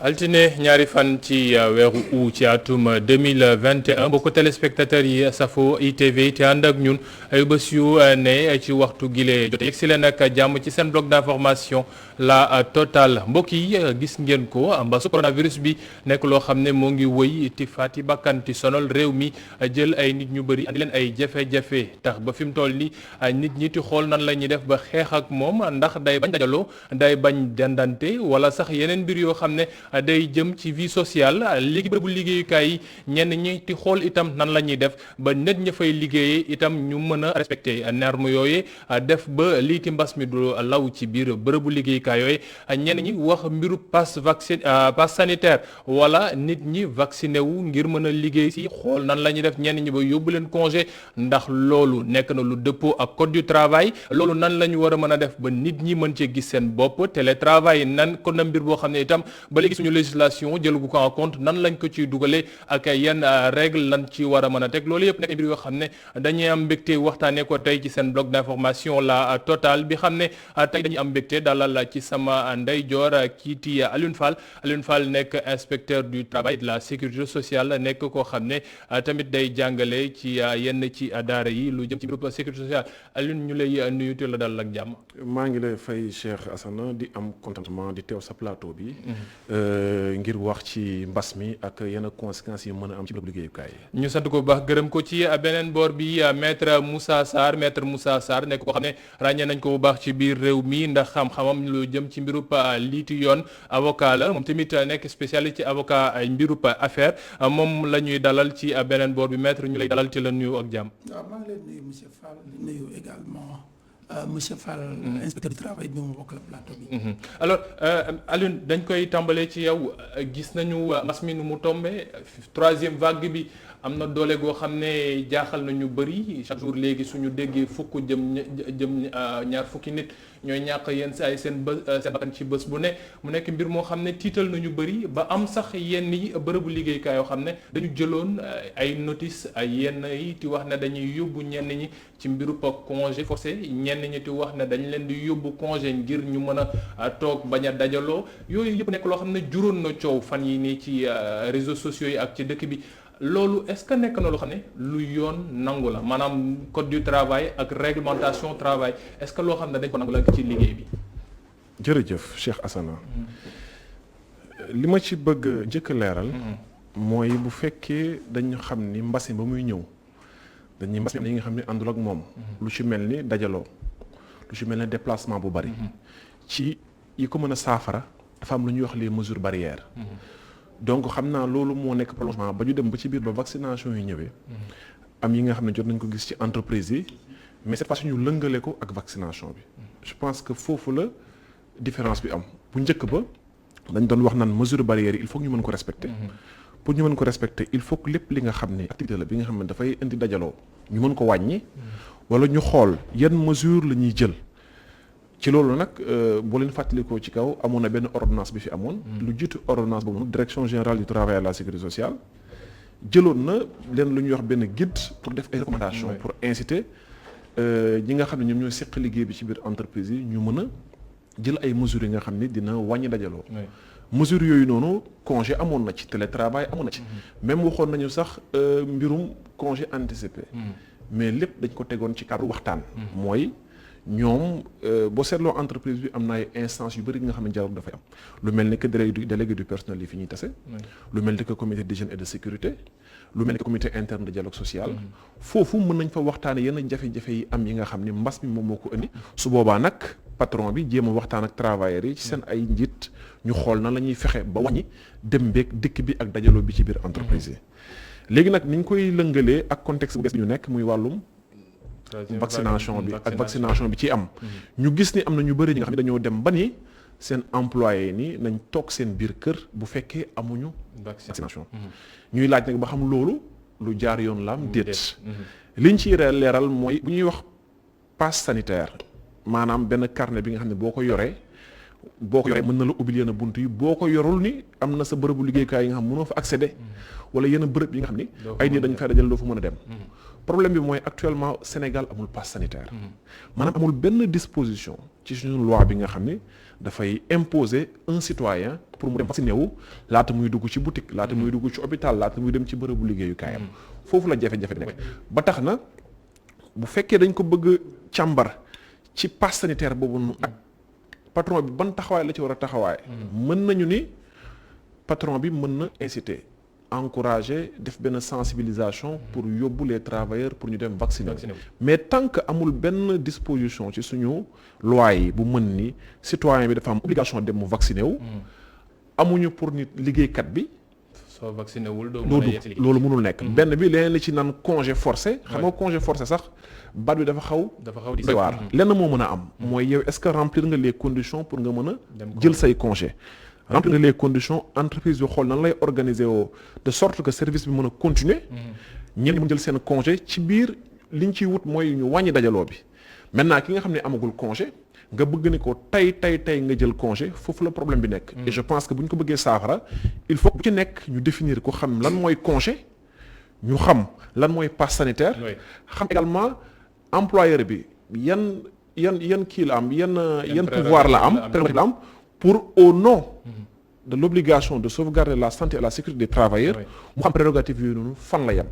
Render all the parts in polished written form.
altine ñaari fan ci weeru août ci atum 2021 mbokku téléspectateurs yi safo ITV te ànd ak ñun ay bés yu ne ci waxtu gile jote yegg si leen ak jàmm ci seen bloc d'information la Total mbokk yi gis ngeen ko mbasu coronavirus bi nekk loo xam ne moo ngi wëy ti faati bakkan ti sonal réew mi jël ay nit ñu bëri andi leen ay jafe-jafe tax ba fi mu toll ni nit ñi ti xool nan la ñuy def ba xeex ak moom ndax day bañ dajaloo day bañ dendante wala sax yeneen mbir yoo xam ne day jëm ci vie sociale léegi bërëbu liggéeyukaay yi ñenn ñi ti xool itam nan la ñuy def ba nit ña fay liggéeyee itam ñu mën a respecté norme yooyu def ba lii ti mbas mi du law ci biir bërëbu liggéeyukaay yooyu ñenn ñi wax mbiru pass sanitaire wala nit ñi vacciné wu ngir mën a liggéey si xool nan la ñuy def ñenn ñi ba yóbbu leen congé ndax loolu nekk na lu dëppoo ak code du travail loolu nan la ñu war a mën a def ba nit ñi mën cee gis seen bopp télétravail nan ko na mbir boo xam ne itam ba léegi suñu législation jël gu ko en compte nan lañ ko ciy dugalee ak yenn règle lan ci war a mën a teg loolu yëpp nekk mbir yoo xam ne dañuy am mbégte waxtaanee ko tey ci seen bloc d'information la Total bi xam ne tey dañuy am mbégte dalal ci sama ndeyjoor kiiti Alioune Fall nekk inspecteur du travail de la sécurité sociale nekk koo xam ne tamit day jàngale ci yenn ci daara yi lu jëm ci groupe sécurité sociale Alioune ñu lay nuyu te la dalal ak jàmm. maa ngi lay fay Cheikh Assane di am contentement di teew sa plateau bi. ngir wax ci mbas mi ak yenn conséquences yi mën a am ci bërëb liggéeyukaay yi. ñu sant ko bu baax gërëm ko ci beneen boor bi maître Moussa Sarr nekk koo xam ne ràññee nañ ko bu baax ci biir réew mi ndax xam-xamam lu jëm ci mbirub liiti yoon avocat la moom tamit nekk spécialiste ci avocat mbirub affaire moom la ñuy dalal ci beneen boor bi maître ñu lay dalal ci la nuyu ak jàmm. waaw maa ngi lay nuyu monsieur Fall di nuyu également. monsieur Fall inspecteur du travail bi mu bokk la plateau bi. alors Alioune dañ koy tàmbalee ci yow gis nañu mbas mi nu mu tombé troisième vague bi am na doole goo xam ne jaaxal na ñu bëri chaque jour léegi suñu déggee fukk jëm ñaar fukki nit ñooy ñàkk yenn saa yi seen bakkan ci bés bu ne mu nekk mbir moo xam ne tiital nañu bëri ba am sax yenn yi bërëbu liggéeykaay yoo xam ne dañu jëloon ay notice ay yenn yi ti wax ne dañuy yóbbu ñenn ñi ci mbirub congé forcé ñenn ñi ti wax ne dañ leen di yóbbu congé ngir ñu mën a toog bañ a dajaloo yooyu yëpp nekk loo xam ne juróon na coow fan yi nii ci réseaux sociaux yi ak ci dëkk bi loolu est-ce que nekk na loo xam ne lu yoon nangu la maanaam code du travail ak réglementation travail est-ce que loo xam ne dañ ko nangu la ci liggéey bi. jërëjëf Cheikh Assane li ma ci bëgg njëkk leeral. mooy bu fekkee dañu xam ni mbas mi ba muy ñëw dañuy mbas mi dañuy xam ni àndul ak moom. lu ci mel ni dajaloo lu ci mel ni déplacement bu bari. ci yi ko mën a saafara dafa am lu ñuy wax les mesures barrières. donc xam naa loolu moo nekk prolongement ba ñu dem ba ci biir ba vaccination yi ñëwee. am yi nga xam ne jot nañ ko gis ci entreprise yi mais cette fois ñu lëngale ko ak vaccination bi. je pense que foofu la différence bi am bu njëkk ba dañ doon wax naan mesure barrière yi il faut que ñu mën ko respecter. pour ñu mën ko respecter il faut que lépp li nga xam ne activité la bi nga xam ne dafay indi dajaloo ñu mën ko wàññi. wala ñu xool yan mesure la ñuy jël. ci loolu nag boo leen fàttalikoo ci kaw amoon na benn ordonnance bi fi amoon. lu jiitu ordonnance boobu nag direction générale du travail et de la sécurité sociale jëloon na leen lu ñuy wax benn guide pour def ay recommandations. pour inciter ñi nga xam ne ñoom ñooy seq liggéey bi ci biir entreprise yi ñu mën a jël ay mesures yi nga xam ne dina wàññi dajaloo. mesures yooyu noonu congé amoon na ci télétravail amoon na ci. même waxoon nañu sax mbirum congé anticipé. mais lépp dañ ko tegoon ci cadre waxtaan. mooy. ñoom boo seetloo entreprise bi am na ay instances yu bëri nga xam ne dialogue dafay am lu mel ni que délégué du personnel yi fi ñuy tase. lu mel ni que comité d'hygiène et de sécurité lu mel ni que comité interne de dialogue social. foofu mën nañ fa waxtaane yenn jafe-jafe yi am yi nga xam ni mbas mi moom moo ko indi. su boobaa nag patron bi jéem a waxtaan ak travailleurs yi ci seen ay njiit ñu xool na la ñuy fexe ba wàññi dem beeg dikk bi ak dajaloo bi ci biir entreprise yi. léegi nag ni ñu koy lëngalee ak contexte bu bees bi ñu nekk muy wàllum. vaccination bi ak vaccination bi ci am. ñu gis ni am na ñu bëri ñi nga xam ne dañoo dem ba ni seen employé ni nañ toog seen biir kër bu fekkee amuñu. vaccination ñuy laaj nag ba xam loolu lu jaar yoon la am déet. liñ ciy leeral mooy bu ñuy wax passe sanitaire maanaam benn carnet bi nga xam ne boo ko yoree mën na la ubbil yenn bunt yi boo ko yorul ni am na sa bërëbu liggéeykaay yi nga xam mënoo fa accéder. wala yenn bërëb yi nga xam ni ay nit dañ fay dajal doo fa mën a dem. problème bi mooy actuellement Sénégal amul passe sanitaire. maanaam amul benn disposition ci suñu loi bi nga xam ni dafay imposer un citoyen pour mu dem vacciné wu laata muy dugg ci boutique laata muy dugg ci hôpital laata muy dem ci bërëbu liggéeyukaayam foofu la jafe-jafe nekk ba tax na bu fekkee dañ ko bëgg càmbar ci passe sanitaire boobu nu ak patron bi ban taxawaay la ci war a taxawaay mën nañu ni patron bi mën na inciter encourager def benn sensibilisation pour yóbbu les travailleurs pour ñu dem vacciner mais tant que amul benn disposition ci suñu loi yi bu mën ni citoyen bi dafa am obligation dem mu vacciner wu amuñu pour nit liggéeykat bi soo vacciné wul doo loolu mënul nekk benn bi leneen li ci naan congé forcé xam nga congé forcé sax baat bi dafa xaw di waar lenn moo mën a am mooy yow est-ce que remplir nga les conditions pour nga mën a jël say congé remplir nga les conditions entreprise yu xool nan lay organiser woo de sorte que service bi mën a continuer ñenn ñi mën jël seen congé ci biir li ñu ciy wut mooy ñu wàññi dajaloo bi maintenant ki nga xam ne amagul congé nga bëgg ni ko tey nga jël congé foofu la problème bi nekk et je pense que bu ñu ko bëggee saafara il faut bu ci nekk ñu définir ko xam lan mooy congé ñu xam lan mooy passe sanitaire xam également employeur bi yan kii la am yan pouvoir la am pour au nom de l'obligation de sauvegarder la santé et la sécurité des travailleurs mu xam prérogative yooyu noonu fan la yem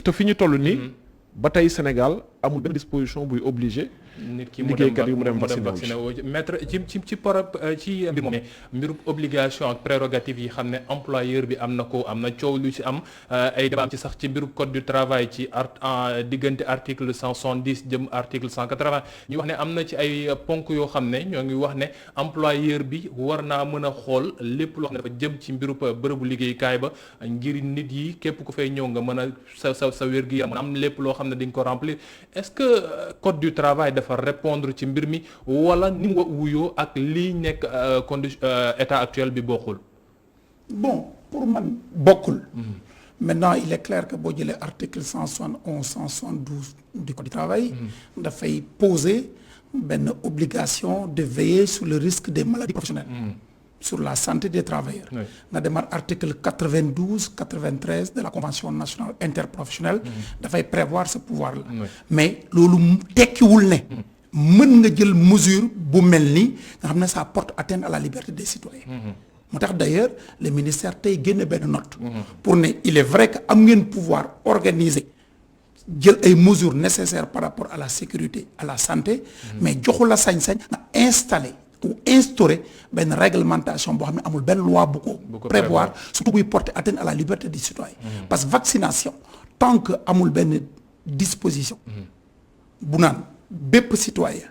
te fi ñu toll nii ba tey Sénégal amul benn disposition buy obligé nit ki liggéeykat yi mu dem vacciné wu maître ci mbir moom mbirum obligation ak prérogative yi xam ne employeur bi am na coow lu ci am ay débat ci sax ci mbirum code du travail ci diggante article 170 jëm article 180 ñu wax ne am na ci ay ponk yoo xam ne ñoo ngi wax ne employeur bi war naa mën a xool lépp loo xam ne dafa jëm ci mbirum bërëbu liggéeykaay ba ngir nit yi képp ku fay ñëw nga mën a sa wér-gi-yaram am lépp loo xam ne di nga ko remplir est-ce que code du travail dafa répondre ci mbir mi wala ni nga wuyoo ak lii nekk état actuel bi bokkul. bon pour man bokkul. Maintenant il est clair que boo jëlee article 171 172 du code du travail. dafay poser benn obligation de veiller sur le risque des maladies professionnelles. sur la santé des travailleurs. nga demaat article 92 93 de la convention nationale interprofessionnelle. dafay prévoir ce pouvoir là. mais loolu tekkiwul ne. mën nga jël mesure bu mel ni nga xam ne ça porte atteinte à la liberté des citoyens. moo tax d'ailleurs le ministère tey génne benn note. pour ne il est vrai que am ngeen pouvoir organiser jël ay mesures nécessaires par rapport à la sécurité à la santé. mais joxu la sañ-sañ nga installer. ou instaurer benn réglementation boo xam ne amul benn loi bu ko prévoir surtout buy porter atteinte à la liberté des citoyens parce que vaccination tant que amul benn disposition bu naan bépp citoyen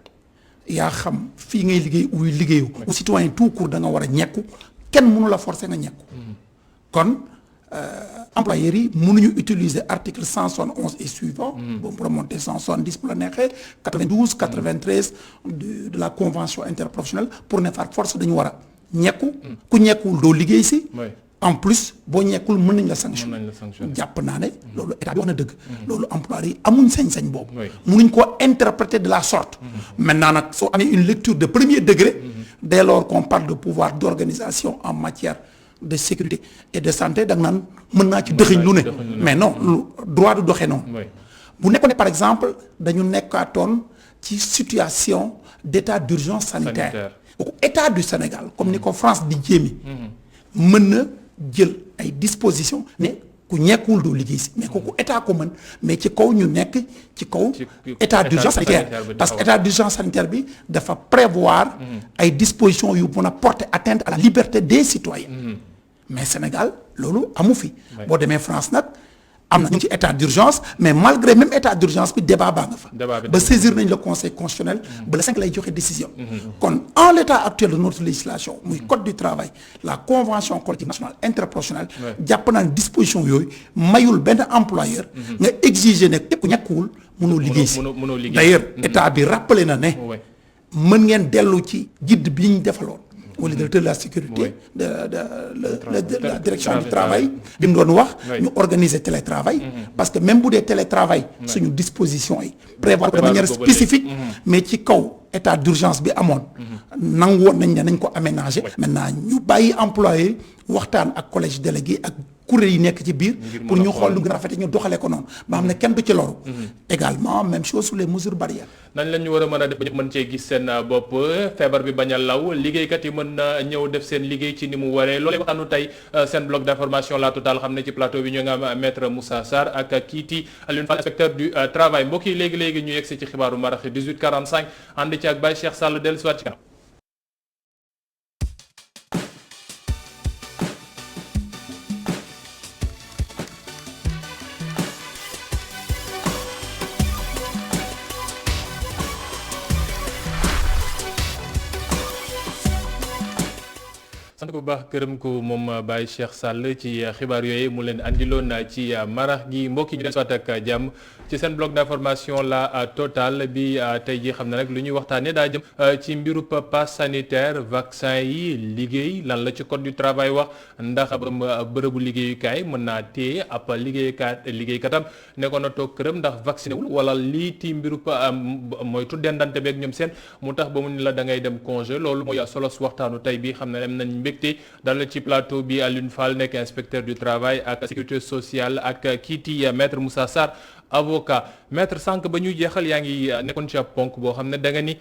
yaa xam fii ngay liggéey uy liggéeyu ou citoyen tout court da nga war a ñekku kenn mënu la forcer nga ñekku kon employeurs yi mënuñu utiliser article 171 et suivant boobu pour remonter 170 bu la neexee 92 93 de la convention interprofessionnelle pour ne par force dañu war a ñekku ku ñekkuwul doo liggéey si en plus boo ñekkul mën nañ la sanctionner jàpp naa ne loolu état bi wax na dëgg loolu employeurs yi amuñ sañ-sañ boobu mënuñ ko interpréter de la sorte maintenant nag soo amee une lecture de premier degré dès lors qu'on parle de pouvoir d'organisation en matière de sécurité et de santé da nga naan mën naa ci dëxiñ lu ne mais non lu droit du doxee noonu bu nekkoon ne par exemple dañu nekkaatoon ci situation d'état d'urgence sanitaire kooku état du Sénégal comme ni ko France di jéemi mën na jël ay dispositions ne ku ñekkuwul doo liggéey si mais kooku état ko mën mais ci kaw ñu nekk ci kaw état d'urgence sanitaire parce que état d'urgence sanitaire bi dafa prévoir ay dispositions yu mën a porter atteinte à la liberté des citoyens mais Sénégal loolu amu fi boo demee France nag am na ci état d'urgence mais malgré même état d'urgence bi débat baa nga fa ba saisir nañ le conseil constitutionnel ba le 5 lay joxe décision kon en l'état actuel de notre législation muy code du travail la convention collective nationale interprofessionnelle jàpp naa ne disposition yooyu mayul benn employeur nga exiger ne képp ku ñàkkuwul mënoo liggéey si d'ailleurs état bi rappelé na ne mën ngeen dellu ci guide bi ñu defaloon wala directeur de la sécurité de la direction du travail bi mu doon wax ñu organiser télétravail parce que même bu dee télétravail suñu disposition yi prévoir de manière spécifique mais ci kaw état d'urgence bi amoon nangu woon nañ ne nañ ko aménager maintenant ñu bàyyi employé waxtaan ak collège délégué ak kuréel yi nekk ci biir pour ñu xool lu gën a rafet ñu doxalee ko noonu ba xam ne kenn du ci loru. également même chose sur les mesures barrières. nañ la ñu war a mën a def ba ñëpp mën cee gis seen bopp feebar bi bañ a law liggéeykat yi mën na ñëw def seen liggéey ci ni mu waree loolee waxtaanu tey seen bloc d'information La Totale xam ne ci plateau bi ñu nga am maître Moussa Sarr ak kiiti Alioune Fall inspecteur du travail mbokk yi léegi-léegi ñu yegsi ci xibaaru marax 18h45 ànd ci ak Baye Cheikh Sall dellu si waat ci kanam. sant bu baax gërëm ko moom Baye Cheikh Sall ci xibaar yooyu mu leen andiloon ci marax gi mbokk yi ñu dellusiwaat ak jàmm ci seen bloc d'information La Totale bi tey jii xam ne nag lu ñuy waxtaanee daa jëm ci mbiru pass sanitaire vaccin yi liggéey lan la ci code du travail wax ndax bërëbu liggéeyukaay mën naa téye ab liggéeykatam nekkoon na toog këram ndax vacciné wul wala lii ti mbiru moytu dendante beeg ñoom seen mu tax ba mu ni la da ngay dem congé loolu mooy solos waxtaanu tey bi xam ne dem nañ mbégte dalal ci plateau bi Alioune Fall nekk inspecteur du travail ak sécurité sociale ak kiiti maître Moussa Sarr avocat maître sànq ba ñuy jeexal yaa ngi nekkoon ci ab ponk boo xam ne da nga ni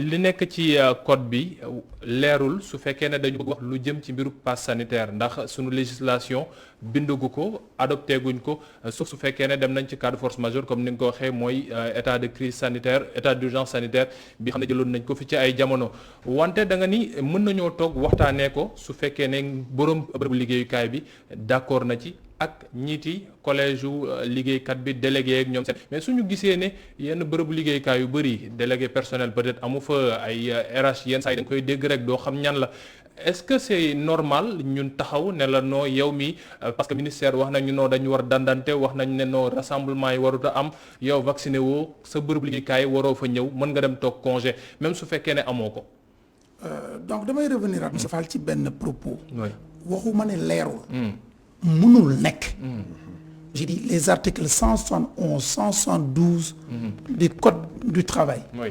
li nekk ci code bi leerul su fekkee ne dañu bëgg wax lu jëm ci mbiru pass sanitaire ndax sunu législation bindugu ko adopté guñ ko sauf su fekkee ne dem nañ ci cas de force majeure comme ni nga ko waxee mooy état de crise sanitaire état d'urgence sanitaire bi xam ne jëloon nañ ko fi ci ay jamono wante da nga ni mën nañoo toog waxtaanee ko su fekkee ne borom bërëbu liggéeyukaay bi d'accord na ci ak ñiiti collège u liggéeykat bi délégué ak ñoom seen mais suñu gisee ne yenn bërëbu liggéeykaay yu bëri délégué personnel peut-être amu fa ay RH yenn saa yi dañ koy dégg rek doo xam ñan la est-ce que c'est normal ñun taxaw ne la noo yow mi parce que ministère wax nañu noo dañu war dandante wax nañ ne noo rassemblement yi warut a am yow vacciné woo sa bërëbu liggéeykaay waroo fa ñëw mën nga dem toog congé même su fekkee ne amoo ko. donc damay revenir ak Moussa Fall ci benn propos. waxuma ne leerul. mënul nekk. j'ai dit les articles 171 172. du code du travail. Oui.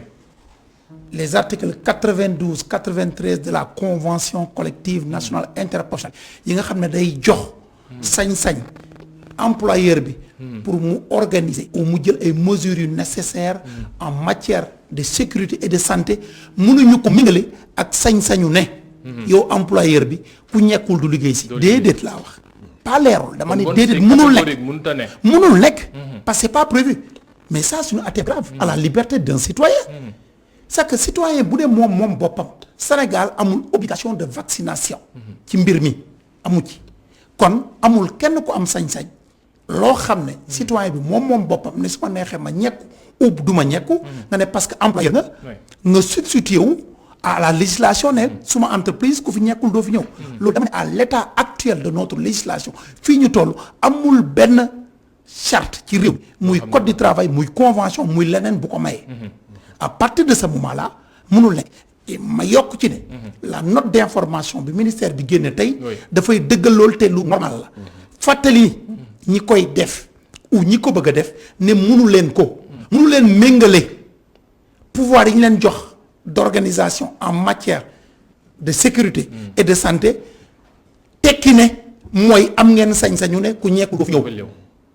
les articles 92 93 de la convention collective nationale interprofessionnelle yi nga xam ne day jox. sañ-sañ employeur bi. pour mu organiser ou mu jël ay mesures yu nécessaires en matière de sécurité et de santé mënuñu ko mingale ak sañ-sañu ne. yow employeur bi ku ñekkul du liggéey si. déedéet laa wax. pas leerul dama ne déedéet mënul nekk mënul nekk parce que c'est pas prévu mais ça c'est une atteinte grave à la liberté d'un citoyen c'est que citoyen bu dee moom boppam Sénégal amul obligation de vaccination ci mbir mi amu ci kon amul kenn ku am sañ-sañ loo xam ne citoyen bi moom boppam ne su ma neexee ma ñekku ou du ma ñekku nga ne parce que employeur nga substitué wu à la législation ne suma entreprise ku fi ñekkul doo fi ñëw loolu dama ne à l'état actuel de notre législation fii ñu toll amul benn charte ci réew muy code du travail muy convention muy leneen bu ko mayee à partir de ce moment là mënul nekk ma yokk ci ne la note d'information bi ministère bi génne tey dafay dëggal loolu te lu normal la fàttali ñi koy def ou ñi ko bëgg a def ne mënu leen méngale pouvoir yi ñu leen jox d'organisation en matière de sécurité et de santé tekki ne mooy am ngeen sañ-sañu ne ku ñekku du fi ñëw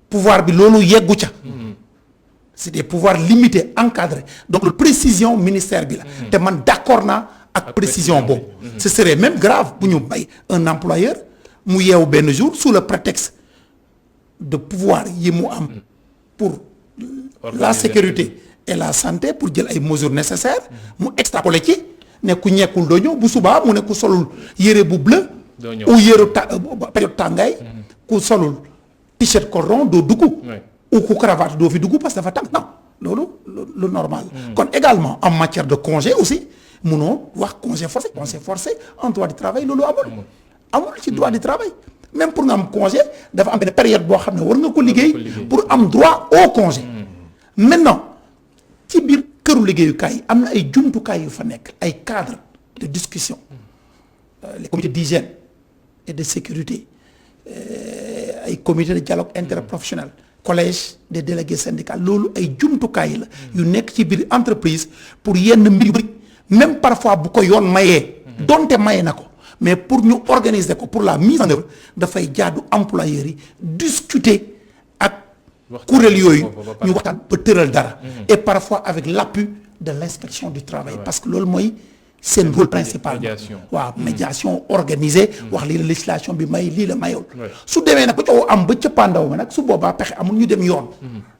pouvoir bi loolu yeggu ca c'est des pouvoirs limités encadrés donc le précision ministère bi la te man d'accord naa ak précision boobu ce serait même grave bu ñu bay un employeur mu yeewu benn jour sous le prétexte de pouvoir yi mu am pour la sécurité et la santé pour jël ay mesures nécessaires mu extrapoler ci ne ku ñekkul doo ñëw bu subaa mu ne ku solul yére bu bleu ou yére période tàngaay ku solul t-shirt cordon doo dugg ou ku cravate doo fi dugg parce que dafa tàng non loolu lu normal kon également en matière de congé aussi munoo wax congé forcé en droit du travail loolu amul ci droit du travail même pour nga am congé dafa am benn période boo xam ne war nga ko liggéey pour am droit au congé maintenant ci biir këru liggéeyukaay yi am na ay jumtukaay yu fa nekk ay cadres de discussion les comités d'hygiène et de sécurité ay comités de dialogue interprofessionnel collège des délégués syndicaux loolu ay jumtukaay la yu nekk ci biir entreprise pour yenn mbir yu bëri même parfois bu ko yoon mayee donte maye na ko mais pour ñu organiser ko pour la mise en œuvre dafay jaadu employeurs yi discuter ak kuréel yooyu ñu waxtaan ba tëral dara et parfois avec l'appui de l'inspection du travail parce que loolu mooy seen rôle principal waaw médiation organisée wax lii la législation bi may lii la mayul su demee nag ba coow am ba cëppaandaw ma nag su boobaa pexe amul ñu dem yoon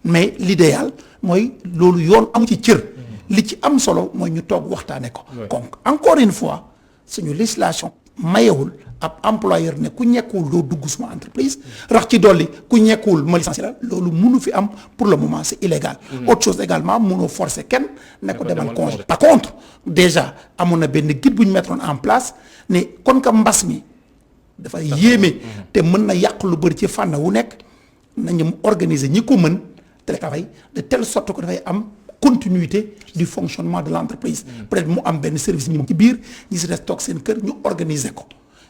mais l'idéal mooy loolu yoon amu ci cër li ci am solo mooy ñu toog waxtaane ko donc encore une fois suñu législation mayewul ab employeur ne ku ñekkuwul doo dugg suma entreprise rax ci dolli ku ñekkuwul ma licencié la loolu mënu fi am pour le moment c'est illégal autre chose également mënoo forcer kenn ne ko demal congé par contre déjà amoon na benn guide bu ñu mettroon en place ne kon ka mbas mi dafa yéeme te mën na yàq lu bëri ci fànn wu nekk nañu organiser ñi ko mën télétravail de telle sorte que dafay am continuité du fonctionnement de l'entreprise peut-être mu am benn service minimum ci biir ñi si des toog seen kër ñu organiser ko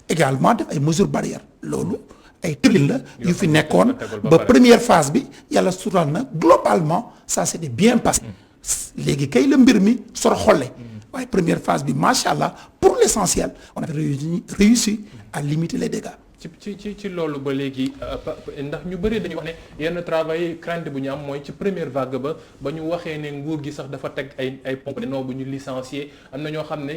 également def ay mesures barrières loolu ay tëralin la yu fi nekkoon ba première phase bi yàlla sural na globalement ça s'était bien passé léegi kay la mbir mi sor xolle waaye première phase bi macha allah pour l'essentiel on avait réussi à limiter les dégâts. ci loolu ba léegi ndax ñu bëri dañuy wax ne yenn travail crainte bu ñu am mooy ci première vague ba ñu waxee ne nguur gi sax dafa teg ay pompe non bu ñu licencier am na ñoo xam ne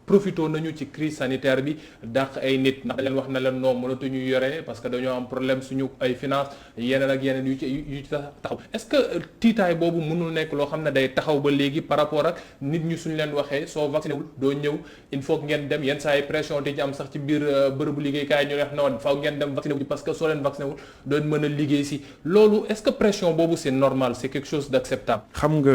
profité nañu ci crise sanitaire bi dàq ay nit ndax da leen wax na leen non mënatuñu yore parce que dañoo am problème suñu ay finance yeneen ak yeneen yu ci taxaw est-ce que tiitaay boobu mënul nekk loo xam ne day taxaw ba léegi par rapport ak nit ñi suñu leen waxee soo vacciné wul doo ñëw il faut que ngeen dem yenn saa yi pression di ci am sax ci biir bërëbu liggéeykaay ñu wax na faaw ngeen dem vacciné wu parce que soo leen vacciné wul doon mën a liggéey si loolu est-ce que pression boobu c'est normal c'est quelque chose d'acceptable. xam nga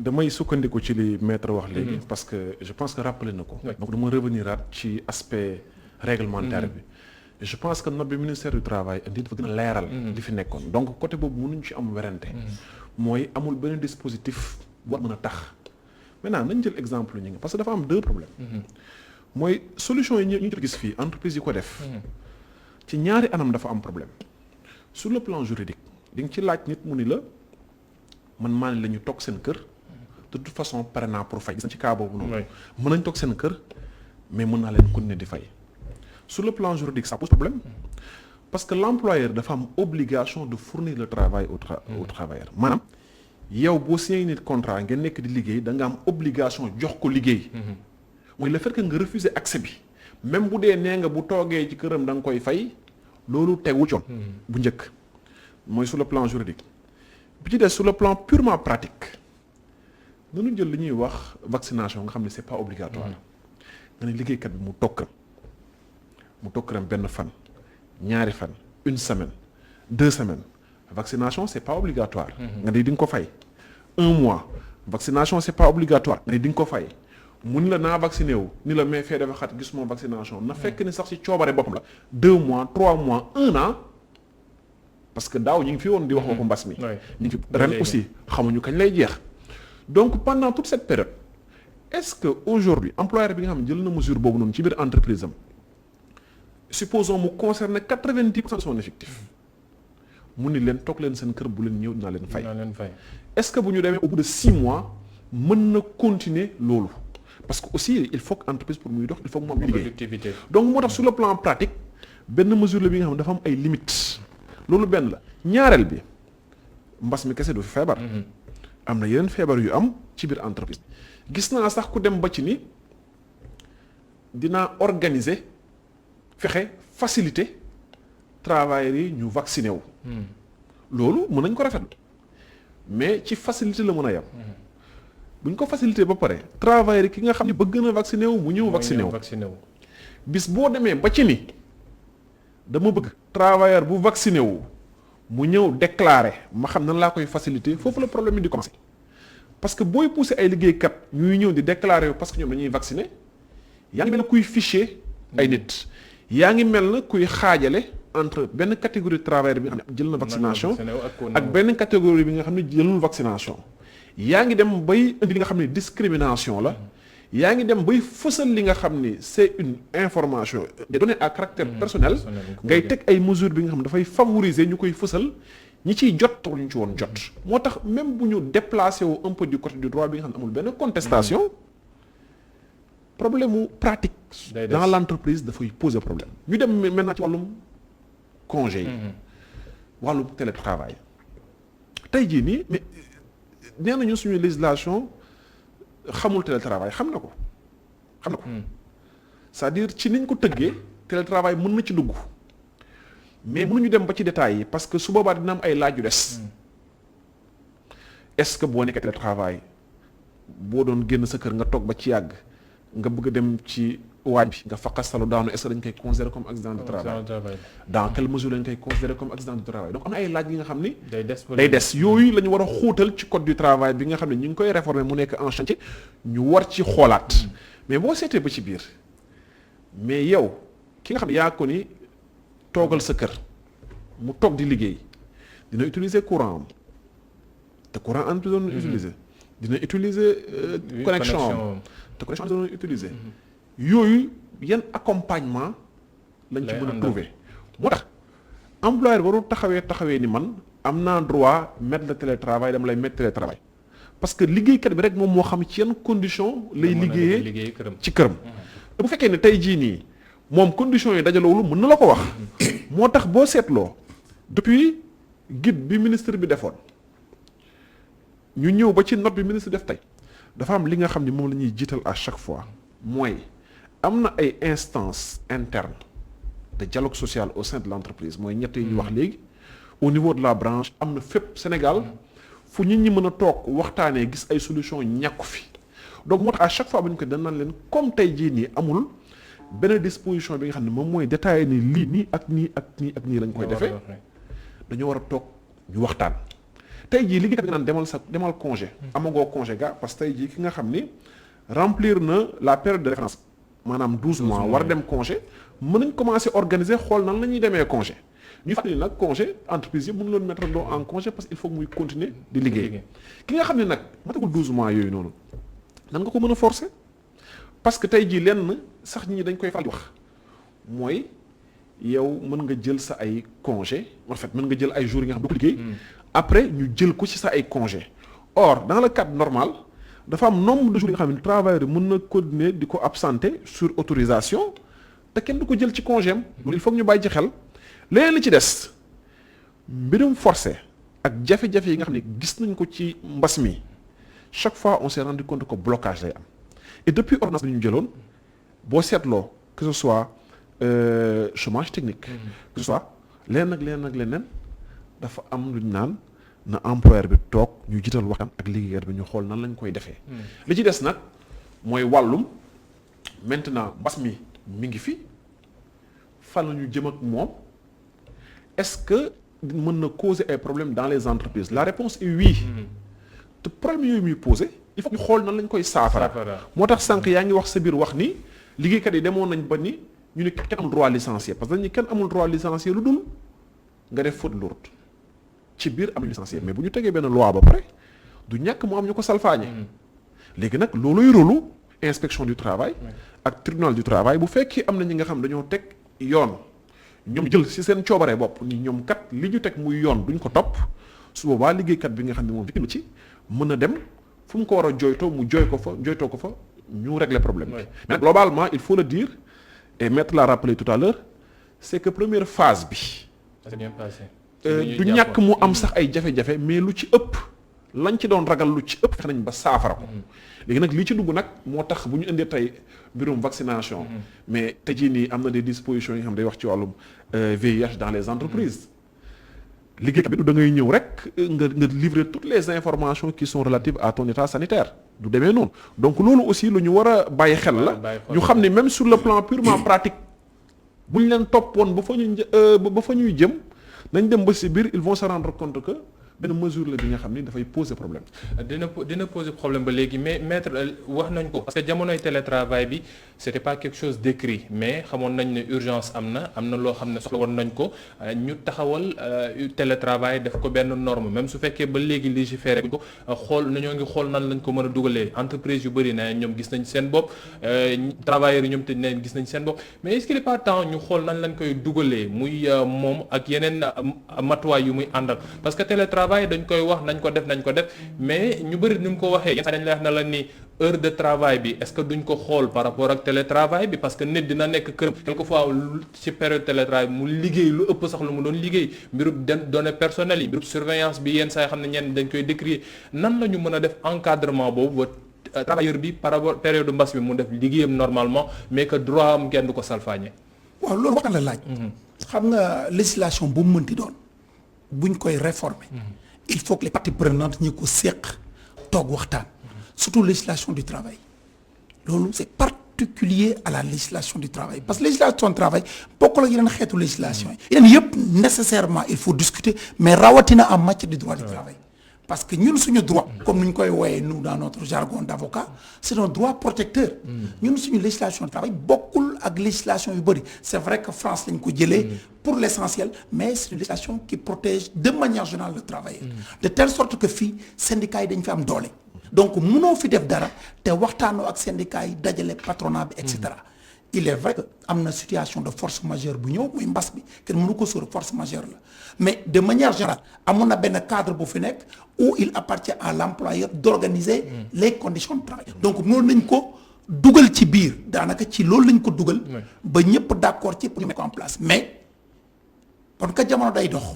damay sukkandiku ci li maître wax léegi parce que je pense que rappelé na ko donc dama revenir at ci aspect réglementaire bi je pense que note bi ministère du travail indi dafa gën a leeral li fi nekkoon donc côté boobu mënuñ ci am werante mooy amul benn dispositif bu war mën a tax maintenant nañ jël exemple ñi nga parce que dafa am deux problèmes mooy solution yi ñu gis fii entreprise yi ko def ci ñaari anam dafa am problème sur le plan juridique di nga ci laaj nit mu ni la man maa ni la ñu toog seen kër de toute façon pare naa pour fay gis na ci cas boobu noonu mën nañ toog seen kër mais mën naa leen continuer di fay sur le plan juridique ça pose problème parce que l'employeur dafa am obligation de fournir le travail au travailleur maanaam yow boo signé nit contrat ngeen nekk di liggéey da nga am obligation jox ko liggéey mooy le fait que nga refuser accès bi même bu dee nee nga bu toogee ci këram da nga koy fay loolu tegu coon bu njëkk mooy sur le plan juridique bi ci des sur le plan purement pratique nanu jël li ñuy wax vaccination nga xam ne c'est pas obligatoire nga ne liggéeykat bi mu toog këram benn fan ñaari fan une semaine 2 semaines vaccination c'est pas obligatoire nga ne di nga ko fay 1 mois vaccination c'est pas obligatoire nga ne di nga ko fay mun la naa vacciné wu ni la mais fee dafa xat gisuma vaccination na fekk ni sax ci coobare boppam la 2 mois 3 mois 1 an parce que daaw ñu ngi fi woon di wax waxu mbas mi ñu ngi fi ren aussi xamuñu kañ lay jeex donc pendant toute cette période est-ce que aujourd'hui employeur bi nga xam ne jël na mesure boobu noonu ci biir entreprise am supposons mu concerne 90% de son effectif mu ni leen toog leen seen kër bu leen ñëw dinaa leen fay est-ce que bu ñu demee au bout de 6 mois mën na continuer loolu parce que aussi il faut que entreprise pour muy dox il faut que mu am liggéey donc moo tax sur le plan pratique benn mesure la bi nga xam ne dafa am ay limites loolu benn la ñaareel bi mbas mi kese du fi feebar am na yeneen feebar yu am ci biir entreprise gis naa sax ku dem ba ci ni dinaa organiser fexe faciliter travailleurs yi ñu vacciner wu loolu mën nañ ko rafetlu mais ci facilité la mën a yem bu ñu ko faciliter ba pare travailleurs yi ki nga xam ne bëgg na vacciner wu mu ñëw vacciner wu bis boo demee ba ci ni dama bëgg travailleur bu vacciner wu mu ñëw déclarer ma xam nan laa koy faciliter foofu la problème yi di commencer parce que booy pousser ay liggéeykat ñuy ñëw di déclarer parce que ñoom dañuy vacciner yaa ngi mel na kuy ficher ay nit yaa ngi mel na kuy xaajale entre benn catégorie de travailleur bi nga xam ne jël na vaccination ak benn catégorie bi nga xam ne jëlul vaccination yaa ngi dem bay indi li nga xam ne discrimination la yaa ngi dem bay fësal li nga xam ni c'est une information des données à caractère personnel ngay teg ay mesures bi nga xam ne dafay favoriser ñu koy fësal ñi ciy jot ñu ci woon jot moo tax même bu ñu déplacé wu un peu du côté du droit bi nga xam ne amul benn contestation problème mu pratique Day des. dans l'entreprise dafay poser problème ñu dem maintenant ci wàllum congé yi wàllum télétravail tey jii nii mais nee nañu suñu législation xamul télétravail xam na ko c'est-à-dire ci niñ ko tëggee télétravail mën na ci dugg mais mënuñu dem ba ci détails yi parce que su boobaa dina am ay laaj yu des est-ce que boo nekkee télétravail boo doon génn sa kër nga toog ba ci yàgg nga bëgg a dem ci waañ bi nga faqastalu daanu est-ce que dañ koy considérer comme accident de travail dans quelle mesure lañ koy considérer comme accident de travail donc am na ay laaj yi nga xam ni day des yooyu la ñu war a xóotal ci code du travail bi nga xam ne ñu ngi koy réformer mu nekk en chantier ñu war ci xoolaat mais boo seetee ba ci biir mais yow ki nga xam ne yaa ko ni toogal sa kër mu toog di liggéey dina utiliser courant am te courant entreprise doon utiliser dina utiliser connexion am te connexion doon utiliser yooyu yan accompagnement lañ ci mën a trouver moo tax employeur warul taxawee ni man am naa droit mettre le télétravail dama lay mettre télétravail parce que liggéeykat bi rek moom moo xam ci yan condition lay liggéeyee ci këram te bu fekkee ne tey jii nii moom conditions yi dajalowul mën na la ko wax moo tax boo seetloo depuis guide bi ministre bi defoon ñu ñëw ba ci note bi ministre def tey dafa am li nga xam ne moom la ñuy jiital à chaque fois mooy am na ay instances internes de dialogue social au sein de l'entreprise mooy ñett yi ñu wax léegi au niveau de la branche am na fépp Sénégal fu nit ñi mën a toog waxtaanee gis ay solutions ñàkku fi donc moo tax à chaque fois bu ñu ko danaan leen comme tey jii nii amul benn disposition bi nga xam ne moom mooy détaillé ni lii nii ak nii ak nii ak nii lañ koy defee dañoo war a toog ñu waxtaan tey jii liggéeykat bi nga naan demal congé amagoo congé ga parce que tey jii ki nga xam ni remplir na la période de référence maanaam 12 mois war dem congé mën nañ commencer organiser xool nan la ñuy demee congé ñu fàttali nag congé entreprise yi mënu loon mettre doo en congé parce que il faut muy continuer di liggéey ki nga xam ne nag matagul 12 mois yooyu noonu nan nga ko mën a forcer parce que tey jii lenn sax ñi dañ koy fal di wax mooy yow mën nga jël sa ay congé en fait mën nga jël ay jours yi nga xam ne du ko liggéey après ñu jël ko ci sa ay congé or dans le cadre normal dafa am nombre de jours yi nga xam ne travailleur mën na continuer di ko absenter sur autorisation te kenn du ko jël ci congé am loolu il faut que ñu bàyyi ci xel leneen li ci des mbirum forcé ak jafe-jafe yi nga xam ne gis nañ ko ci mbas mi chaque fois on s'est rendu compte que blocage lay am et depuis ordonnance bi ñu jëloon boo seetloo que ce soit chômage technique que ce soit leneen ak leneen dafa am lu ñu naan na employeur bi toog ñu jiital waxtaan ak liggéeykat bi ñu xool nan lañ koy defee li ci des nag mooy wàllum maintenant mbas mi ngi fi fan la ñu jëm ak moom est-ce que mën na causer ay problèmes dans les entreprises la réponse est oui te problème yooyu muy poser il faut ñu xool nan lañ koy saafara moo tax sànq yaa ngi wax sa biir wax ni liggéeykat yi demoon nañ ba ni ñu ne kenn amul droit licencié parce que dañu kenn amul droit licencié lu dul nga def faute lourde ci biir am licencié mais bu ñu tegee benn loi ba pare du ñàkk mu am ñu ko salfaañe léegi nag looluy rôlu inspection du travail ak tribunal du travail bu fekkee am na ñi nga xam dañoo teg yoon ñoom jël ci seen coobaree bopp ni ñoom kat li ñu teg muy yoon duñ ko topp su boobaa liggéeykat bi nga xam ne moom victime ci mën a dem fu mu ko war a jooytoo mu jooytoo ko fa ñu régler problème bi mais globalement il faut le dire et Maître l'a rappelé tout à l'heure c'est que première phase bi c'est bien passé du ñàkk mu am sax ay jafe-jafe mais lu ci ëpp lañ ci doon ragal lu ci ëpp fexe nañ ba saafara ko léegi nag lii ci dugg nag moo tax bu ñu indee tey mbirum vaccination mais tey jii nii am na des dispositions yi nga xam day wax ci wàllum VIH dans les entreprises liggéeykat bi du da ngay ñëw rek nga livrer toutes les informations qui sont relatives à ton état sanitaire du demee noonu donc loolu aussi lu ñu war a bàyyi xel la ñu xam ne même sur le plan purement pratique bu ñu leen toppoon ba fa ñuy jëm nañ dem ba ci biir ils vont se rendre compte que benn mesure la bi nga xam ni dafay poser problème. dina poser problème ba léegi mais maître wax nañ ko parce que jamonoy télétravail bi c'était pas quelque chose d'écrit mais xamoon nañ ne urgence am na loo xam ne soxla woon nañ ko ñu taxawal télétravail def ko benn norme même su fekkee ba léegi légiféré ko ñoo ngi xool nan lañ ko mën a dugalee entreprise yu bëri na ñoom gis nañ seen bopp travailleurs yi ñoom te ne gis nañ seen bopp mais est-ce qu'il est pas temps ñu xool nan lañ koy dugalee muy moom ak yeneen matuwaay yu muy àndal parce que télétravail travail dañ koy wax nañ ko def mais ñu bëri ni mu ko waxee yenn saa dañ lay wax na la ni heure de travail bi est-ce que duñ ko xool par rapport ak télétravail bi parce que nit dina nekk këram quelquefois ci période télétravail mu liggéey lu ëpp sax lu mu doon liggéey mbirub données personnelles yi mbirub surveillance bi yenn saa yi xam ne ñenn dañ koy décrier nan la ñu mën a def encadrement boobu ba travailleur bi par rapport période mbas bi mu def liggéeyam normalement mais que droit am kenn du ko salfaañe. waaw loolu waxtaan la laaj. xam nga législation bu mu mënti doon buñ koy réformer. il faut que les parties prenantes ñi ko séq toog waxtaan. surtout législation du travail loolu c'est particulier à la législation du travail parce que législation du travail bokkul ak yeneen xeetu législation yi yeneen yëpp nécessairement il faut discuter mais rawatina en matière du droit du travail parce que ñun suñu droit comme ni ñu koy wooyee nous dans notre jargon d'avocat c'est un droit protecteur ñun suñu législation du travail bokkul ak législation yu bëri c'est vrai que France lañ ko jëlee pour l'essentiel mais c'est une législation qui protège de manière générale le travailleur de telle sorte que fii syndicats yi dañ fi am doole donc mënoo fi def dara te waxtaanoo ak syndicats yi dajale patronat bi et cetera il est vrai que am na situation de force majeure bu ñëw muy mbas bi kenn mënu ko sóor force majeure la mais de manière générale amoon na benn cadre bu fi nekk où il appartient à l'employeur d'organiser les conditions de travail donc noonu nañ ko dugal ci biir daanaka ci loolu lañ ko dugal ba ñëpp d'accord ci pour ñu mettre ko en place mais kon ka jamono day dox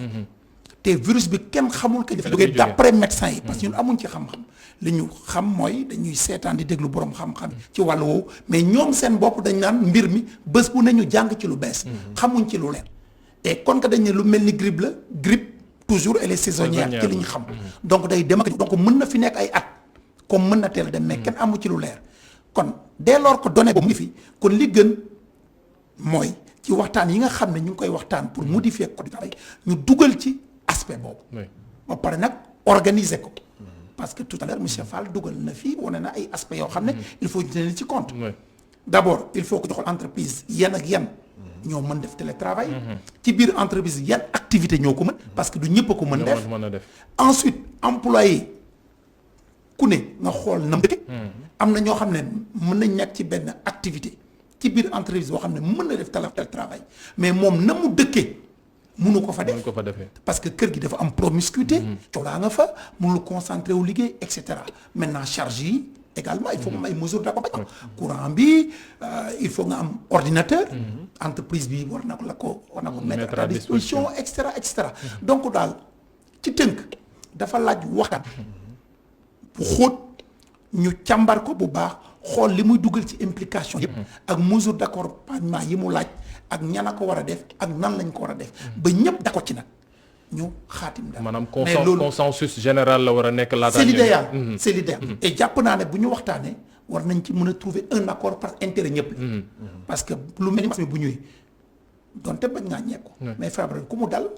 te virus bi kenn xamul que dafa jógee d'après médecins yi parce que ñun amuñ ci xam-xam li ñu xam mooy dañuy seetaan di déglu borom xam-xam ci wàllu woowu mais ñoom seen bopp dañ naan mbir mi bés bu ne ñu jàng ci lu bees xamuñ ci lu leer et kon que dañ ne lu mel ni grippe la grippe toujours elle est saisonnière ci li ñu xam donc day dem ak donc mën na fi nekk ay at comme mën na teel dem mais kenn amu ci lu leer kon dès lors que données boobu mu ngi fi kon li gën mooy ci waxtaan yi nga xam ne ñu ngi koy waxtaan pour modifier code du travail ñu dugal ci aspect boobu ba pare nag organiser ko parce que tout à l'heure monsieur Fall dugal na fii wane na ay aspects yoo xam ne il faut ñu tenir ci compte d'abord il faut que joxol entreprise yan ak yan ñoo mën def télétravail ci biir entreprise yan activité ñoo ko mën parce que du ñëpp a ko mën def ensuite employé ku ne nga xool na dëkke am na ñoo xam ne mën nañ nekk ci benn activité ci biir entreprise boo xam ne mën na def télétravail mais moom na mu dëkkee mënu ko fa def parce que kër gi dafa am promiscuité coolaa nga fa mënul concentré wu liggéey et cetera maintenant charge yi également il faut nga am ay mesures d'accompagnement courant bi il faut nga am ordinateur entreprise bi war na ko mettre à disposition et cetera donc daal ci tënk dafa laaj waxtaan bu xóot ñu càmbar ko bu baax xool li muy dugal ci implication yëpp ak mesure d'accompagnement yi mu laaj ak ñan a ko war a def ak nan lañ ko war a def ba ñëpp d'accord ci nag ñu xaatim daal maanaam consensus général la war a nekk laata c'est l'idéal et jàpp naa ne bu ñu waxtaanee war nañ ci mën a trouver un accord par intérêt ñëpp la parce que lu mel ni mbas mi bu ñëwee donte bañ ngaa ñeeku mais feebar ku mu dal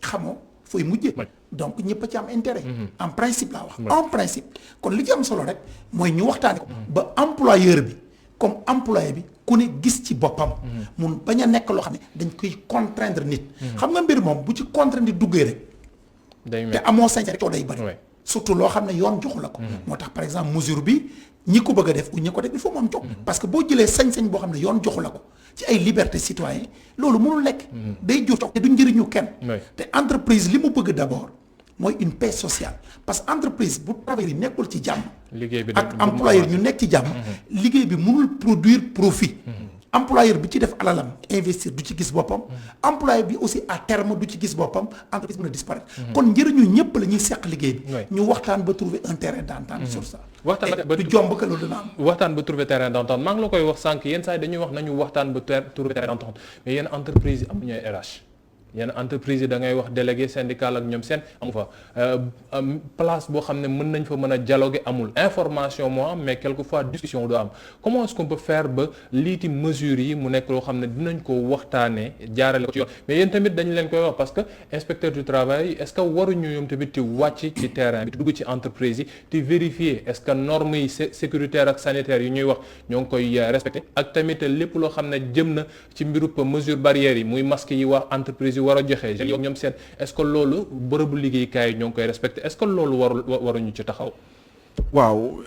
xamoo fooy mujjee donc ñëpp a ci am intérêt en principe laa wax en principe kon li ci am solo rek mooy ñu waxtaane ko ba employeur bi comme employé bi ku ne gis ci boppam mun bañ a nekk loo xam ne dañ koy contraindre nit xam nga mbir moom bu ci contraindre nit duggee rek te amoo sañ rek coo day bari surtout loo xam ne yoon joxu la ko moo tax par exemple mesure bi ñi ko bëgg a def ou ñi ko def il faut moom jox parce que boo jëlee sañ-sañ boo xam ne yoon joxu la ko ci ay liberté citoyen loolu mënul nekk day jur te du njëriñu kenn te entreprise li mu bëgg d'abord mooy une paix sociale parce que entreprise bu travailleur yi nekkul ci jàmm ak employeur ñu nekk ci jàmm liggéey bi mënul produire profit employeur bi ci def alalam investir du ci gis boppam employeur bi aussi à terme du ci gis boppam entreprise mën a disparaître kon njëriñu ñëpp la ñuy seq liggéey bi ñu waxtaan ba trouver un terrain d'entente sur ça du jomb que loolu dina am waxtaan ba trouver terrain d'entente maa ngi la koy wax sànq yenn saa yi dañuy wax nañu waxtaan ba trouver terrain d'entente mais yenn entreprise yi amuñu ay RH yenn entreprise yi da ngay wax délégué syndical ak ñoom seen amu fa place boo xam ne mën nañ fa mën a dialoguer amul information moo am mais quelquefois discussion du am comment est-ce qu'on peut faire ba liiti mesures yi mu nekk loo xam ne dinañ ko waxtaanee jaarale ko ci yoon mais yéen tamit dañu leen koy wax parce que inspecteur du travail est-ce que waruñu ñoom tamit di wàcc ci terrain bi di dugg ci entreprise yi di vérifier est-ce que normes yi sécuritaires ak sanitaires yi ñuy wax ñoo ngi koy respecté ak tamit lépp loo xam ne jëm na ci mbirub mesure barrières yi muy masque yi wax entreprise war a joxe yow ñoom seen est-ce que loolu bërëbu liggéeykaay yi ñoo ngi koy respecté est-ce que loolu waruñu ci taxaw. waaw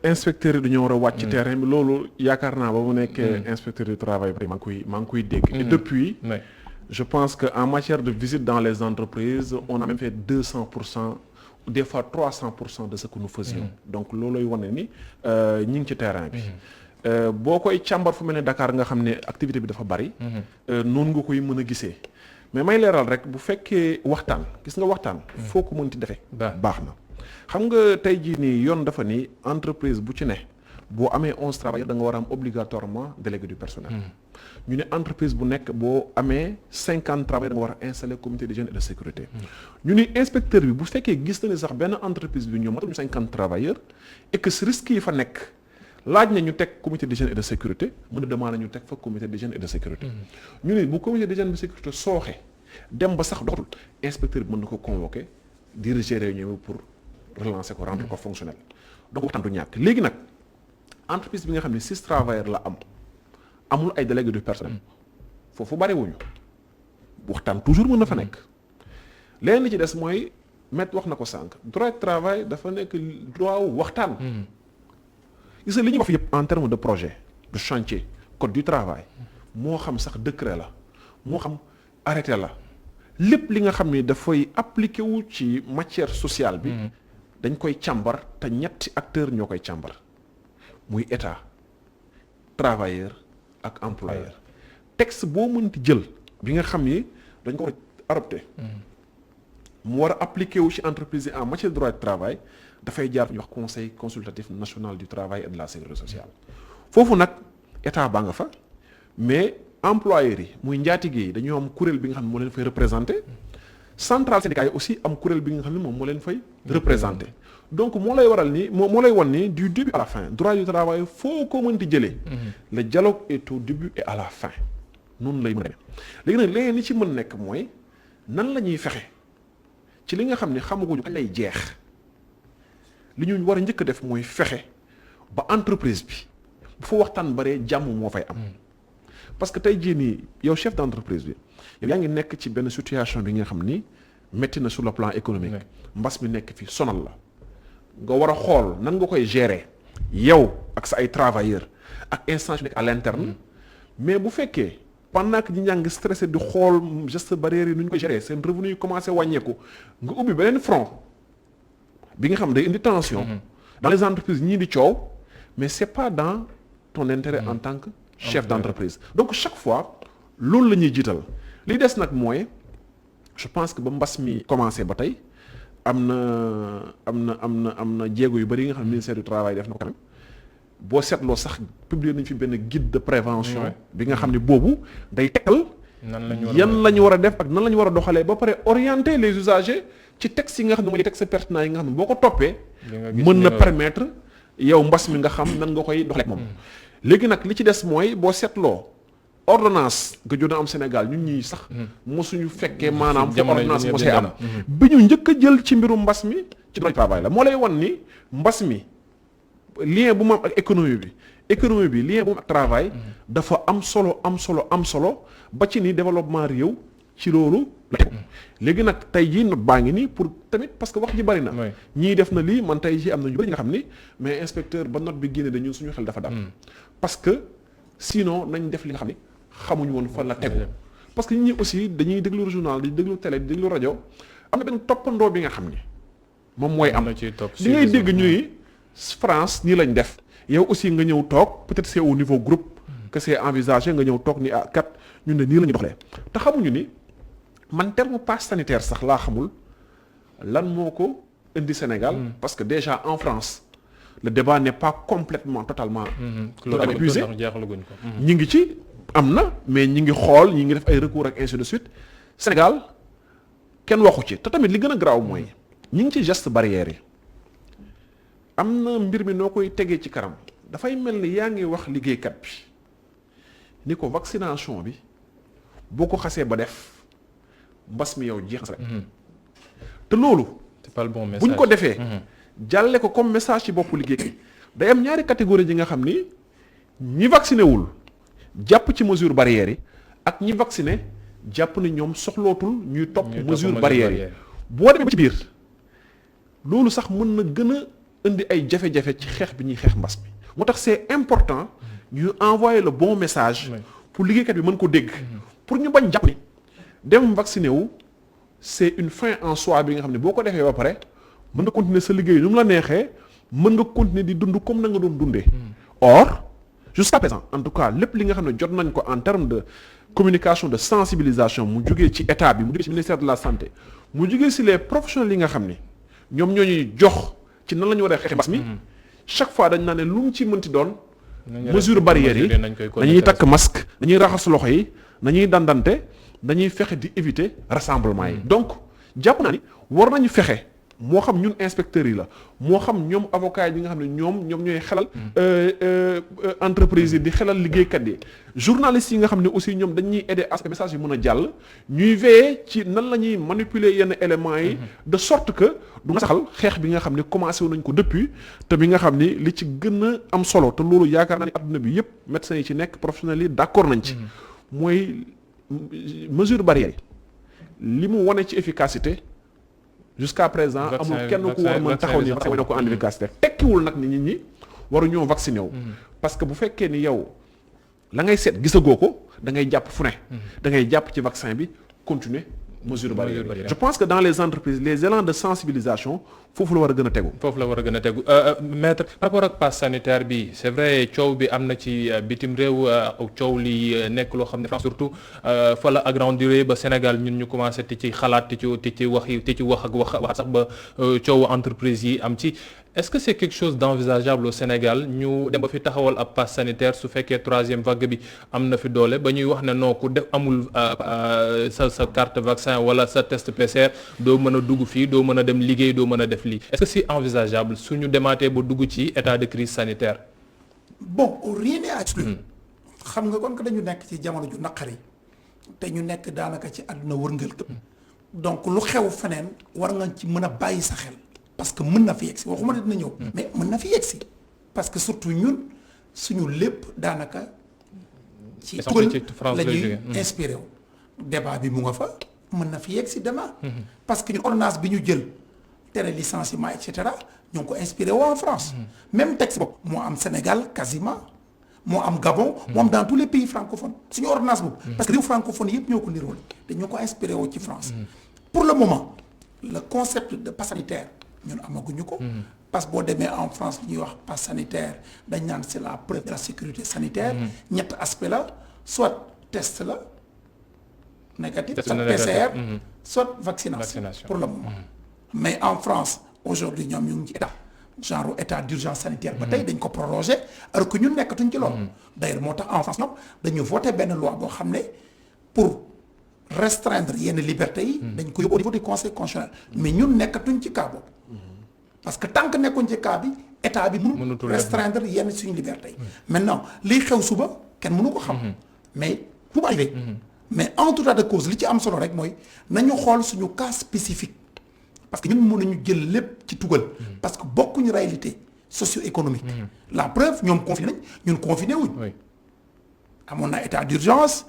inspecteurs yi dañoo war a wàcc ci terrain bi loolu yaakaar naa ba mu nekkee inspecteur du travail maa ngi koy dégg. Et depuis je pense que en matière de visite dans les entreprises on a même fait 200%, des fois 300% de ce que nous faisions. Donc loolooy wane ni ñi ngi ci terrain bi. boo koy càmbar fu mel ne Dakar nga xam ne activité bi dafa bari. noonu nga koy mën a gisee. mais may leeral rek bu fekkee waxtaan gis nga waxtaan. foo ko mënti defee. baax na xam nga tey jii nii yoon dafa ni entreprise bu ci ne boo amee 11 travailleurs da nga war a am obligatoirement délégué du personnel. ñu ne entreprise bu nekk boo amee 50 travailleurs da nga war a installer comité d'hygiène et de sécurité. ñu ni inspecteur bi bu fekkee gis na ni sax benn entreprise bi ñoom matuñu 50 travailleurs et que risques yi fa nekk laaj na ñu teg comité d'hygiène et de sécurité mën a demande ñu teg fa comité d'hygiène et de sécurité. ñu ne bu comité d'hygiène et de sécurité sooxe dem ba sax doxatul inspecteur bi mën na ko convoquer diriger réunion pour relancer ko rendre ko fonctionnel. donc waxtaan du ñàkk léegi nag entreprise bi nga xam ne 6 travailleurs la am. amul ay délégué du personnel foofu bariwuñu waxtaan toujours mën na fa nekk leneen li ci des mooy maître wax na ko sànq droit de travail dafa nekk droit wu waxtaan. gis nga li ñuy wax yëpp en terme de projet de chantier code du travail moo xam sax décret la moo xam arrêté la lépp li nga xam ni dafay appliqué wu ci matière sociale bi. dañ koy càmbar te ñetti acteurs ñoo koy càmbar muy état travailleur. ak employeur texte boo mënti jël bi nga xam ni dañ ko war a adopté mu war a appliqué wu ci entreprise yi en matière de droit de travail dafay jaar ñu wax conseil consultatif national du travail et de la sécurité sociale foofu nag état baa nga fa mais employeurs yi muy njaatige yi dañoo am kuréel bi nga xam ne moo leen fay représenté centrale syndicat yi aussi am kuréel bi nga xam ne moom moo leen fay représenté donc moo lay waral ni moo lay wan ni du début à la fin droit du travail foo ko mënti jëlee. le dialogue est au début et à la fin noonu lay mën a demee léegi nag leneen li ci mën nekk mooy nan la ñuy fexe ci li nga xam ne xamaguñu kañ lay jeex li ñu war a njëkk a def mooy fexe ba entreprise bi bu fa waxtaan baree jàmm moo fay am. parce que tey jii nii yow chef d'entreprise bi yow yaa ngi nekk ci benn situation bi nga xam ni métti na sur le plan économique. mbas mi nekk fi sonal la. nga war a xool nan nga koy gérer yow ak sa ay travailleurs ak instance yu nekk à l'interne mais bu fekkee pendant que ñi ñaa ngi stressé di xool geste barrière yi nu ñu koy gérer seen revenu yi commencé wàññeeku nga ubbi beneen front bi nga xam day indi tension dans les entreprises ñii di coow mais c'est pas dans ton intérêt en tant que chef d'entreprise donc chaque fois loolu la ñuy jiital li des nag mooy je pense que ba mbas mi commencé ba tey am na jéego yu bari yi nga xam ne ministère du travail def na ko quand même boo seetloo sax publier nañ fi benn guide de prévention bi nga xam ne boobu day tegal yan la ñu war a def ak nan la ñu war a doxalee ba pare orienter les usagers ci textes yi nga xam ne mooy textes pertinents yi nga xam ne boo ko toppee mën na permettre yow mbas mi nga xam nan nga koy doxalee moom léegi nag li ci des mooy boo seetloo ordonnance nga jot a am Sénégal ñun ñii sax mosuñu fekkee maanaam fu ordonnance mosee am bi ñu njëkk a jël ci mbiru mbas mi ci droit du travail la moo lay wan ni mbas mi lien bu mu am ak économie bi lien bu mu am ak travail dafa am solo ba ci ni développement réew ci loolu la tegu léegi nag tey jii note baa ngi nii pour tamit parce que wax ji bari na ñii def na lii man tey jii am na ñu bari nga xam ni mais inspecteur ba note bi génne dañu suñu xel dafa dal parce que sinon nañ def li nga xam ni xamuñu woon fan la tegu parce que nit ñi aussi dañuy déglu journal di déglu télé di déglu rajo am na benn toppandoo bi nga xam ni moom mooy am li ngay dégg ñuy France nii lañ def yow aussi nga ñëw toog peut-être c'est au niveau groupe que c'est envisagé nga ñëw toog ni ah kat ñun de nii la ñu doxalee te xamuñu ni man terme passe sanitaire sax laa xamul lan moo ko indi Sénégal parce que déjà en France le débat n'est pas complètement totalement épuisé ñi ngi ci am na mais ñi ngi xool ñi ngi def ay recours ak ainsi de suite Sénégal kenn waxu ci te tamit li gën a garaaw mooy ñi ngi ci geste barrière yi am na mbir mi noo koy tegee ci kanam dafay mel ni yaa ngi wax liggéeykat bi ni ko vaccination bi boo ko xasee ba def mbas mi yow jeex na rek te loolu c'est pas le bon message bu ñu ko defee jàlle ko comme message ci boppu liggéeykat day am ñaari catégorie yi nga xam ni ñi vacciné wul jàpp ci mesure barrières yi ak ñi vacciné jàpp ni ñoom soxlootul ñuy topp mesure barrières yi boo demee ba ci biir loolu sax mën na gën a indi ay jafe-jafe ci xeex bi ñuy xeex mbas mi moo tax c'est important ñu envoyer le bon message pour liggéeykat bi mën ko dégg pour ñu bañ jàpp ni dem vacciné wu c'est une fin en soi bi nga xam ne boo ko defee ba pare mën nga continuer sa liggéey nu mu la neexee mën nga continuer di dund comme na nga doon dundee. Or jusqu'à présent en tout cas lépp li nga xam ne jot nañ ko en termes de communication de sensibilisation mu jugee ci état bi mu jugee ci ministère de la santé mu jugee ci les professionnels yi nga xam ne ñoom ñoo ñuy jox ci nan la ñu war a xeex mbas mi chaque fois dañ naan ne lu mu ci mënti doon. mesure barrières yi dañuy takk masque dañuy raxas loxo yi dañuy dandante dañuy fexe di éviter rassemblement yi. donc jàpp naa ni war nañu fexe moo xam ñun inspecteurs yi la moo xam ñoom avocats yi nga xam ne ñoom ñooy xelal entreprise yi di xelal liggéeykat yi journalistes yi nga xam ne aussi ñoom dañuy aider à ce que message yi mën a jàll ñuy veiller ci nan la ñuy manipuler yenn éléments yi de sorte que du nga saxal xeex bi nga xam ne commencé wu nañ ko depuis te bi nga xam ni li ci gën a am solo te loolu yaakaar naa ne adduna bi yëpp médecins yi ci nekk professionnels yi d'accord nañ ci mooy mesure barrière yi li mu wane ci efficacité jusqu'à présent amul kenn ku war mën taxaw ni vaccin wane ko en efficacité tekkiwul nag ni nit ñi waru ñoo vacciné wu parce que bu fekkee ni yow la ngay seet gisagoo ko da ngay jàpp fu ne da ngay jàpp ci vaccin bi continuer mesure barrière je pense que dans les entreprises les élans de sensibilisation foofu la war a gën a tegu maître par rapport ak passe sanitaire bi c'est vrai coow bi am na ci bitim réew coow li nekk loo xam ne France surtout fa la agrandir ba Sénégal ñun ñu commencé ti ci xalaat ti ci wax sax ba coowu entreprise yi am ci est-ce que c'est quelque chose d'envisageable au Sénégal ñu dem ba fi taxawal ab passe sanitaire su fekkee troisième vague bi am na fi doole ba ñuy wax ne non ku def amul sa carte vaccin wala sa test PCR doo mën a dugg fii doo mën a dem liggéey doo mën a def lii est-ce que c'est envisageable suñu demaatee ba dugg ci état de crise sanitaire. bon rien n'est exclu. xam nga kon que dañu nekk ci jamono ju naqari te ñu nekk daanaka ci àdduna wërngal këpp donc lu xew feneen war nga ci mën a bàyyi sa xel. parce que mën na fi yegsi waxuma ne dina ñëw. mais mën na fi yegsi parce que surtout ñun suñu lépp daanaka. ci tugal la ñuy inspiré wu. débat bi mu nga fa mën na fi yegsi demain. parce que ñun ordonnance bi ñu jël tere licenciement et cetera ñoo ngi ko inspiré wu en France. même texte boobu moo am Sénégal quasiment moo am Gabon. moo am dans tous les pays francophones suñu ordonnance boobu. parce que réew francophone yëpp ñoo ko nirool te ñoo ko inspiré wu ci France. pour le moment le concept de passe sanitaire. ñun amaguñu ko. parce que boo demee en France ñuy wax passe sanitaire dañ naan c'est la preuve de la sécurité sanitaire. ñett aspect la soit test la négatif. soit PCR soit vaccination. pour le moment. mais en France aujourd'hui ñoom ñu ngi ci état d'urgence sanitaire. ba tey dañ ko proroger alors que ñun nekkatuñ ci loolu. d'ailleurs moo tax en France ñoom dañu voté benn loi boo xam ne pour restreindre yenn liberté yi. dañ ko yóbbu au niveau du conseil constitutionnel. mais ñun nekkatuñ ci cas boobu. parce que tant que nekkuñ ci cas bi état bi mënu restreindre yenn suñu liberté yi. maintenant liy xew suba kenn mënu ko xam. mais bu mu arrivé. mais en tout état de cause li ci am solo rek mooy nañu xool suñu cas spécifique. parce que ñun mënuñu jël lépp ci tugal. parce que bokkuñu réalité socio-économique. la preuve ñoom confiné nañ ñun confiné wuñ. amoon na état d'urgence.